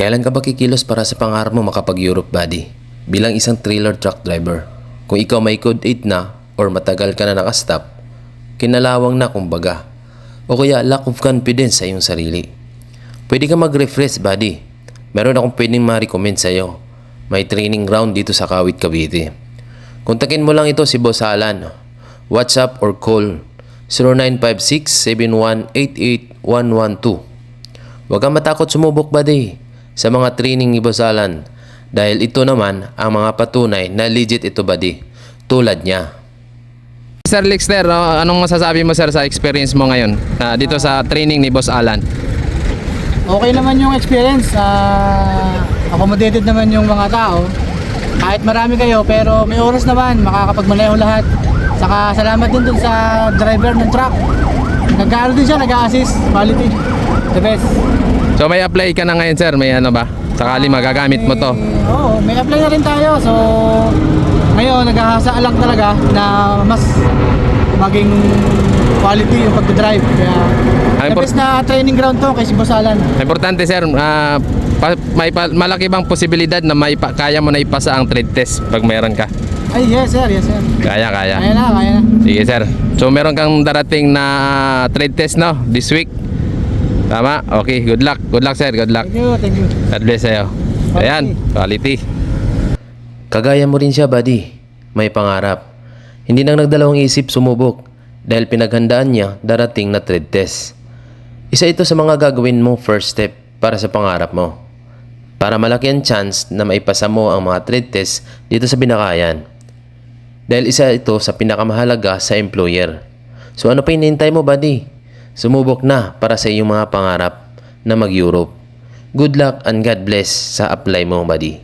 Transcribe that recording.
Kailan ka ba kikilos para sa pangarap mo makapag-Europe, buddy? Bilang isang trailer truck driver. Kung ikaw may code 8 na or matagal ka na nakastop, kinalawang na kumbaga. O kaya lack of confidence sa iyong sarili. Pwede ka mag-refresh, buddy. Meron akong pwedeng ma-recommend sa iyo. May training ground dito sa Kawit, Cavite. Kontakin mo lang ito si Boss Alan. WhatsApp or call 0956-7188-112. Huwag kang matakot sumubok, buddy, sa mga training ni Boss Alan dahil ito naman ang mga patunay na legit ito, buddy, tulad niya. Sir Lixter, anong masasabi mo sir sa experience mo ngayon dito sa training ni Boss Alan? Okay naman yung experience. Accommodated naman yung mga tao. Kahit marami kayo pero may oras naman, makakapagmaneho lahat. Saka salamat din dun sa driver ng truck. Nag-aano din siya, nag-a-assist, quality, the best. So may apply ka na ngayon sir, may ano ba? Sakali magagamit mo to. Oo, may apply na rin tayo. So ngayon naghahasa lang talaga na mas maging quality yung pag-drive. Kaya the best na training ground to kay si Boss Alan. Importante sir, malaki bang posibilidad na kaya mo na ipasa ang trade test pag meron ka? Ay, yes sir, yes sir. Kaya. Kaya na. Sige sir. So meron kang darating na trade test no this week. Tama? Okay, good luck. Good luck sir, good luck. Thank you. God bless sa'yo. Ayan, quality. Kagaya mo rin siya, buddy. May pangarap. Hindi nang nagdalawang isip sumubok dahil pinaghandaan niya darating na trade test. Isa ito sa mga gagawin mo first step para sa pangarap mo. Para malaki ang chance na maipasa mo ang mga trade test dito sa Binakayan. Dahil isa ito sa pinakamahalaga sa employer. So ano pa hinihintay mo, buddy? Sumubok na para sa iyong mga pangarap na mag-Europe. Good luck and God bless sa apply mo, buddy.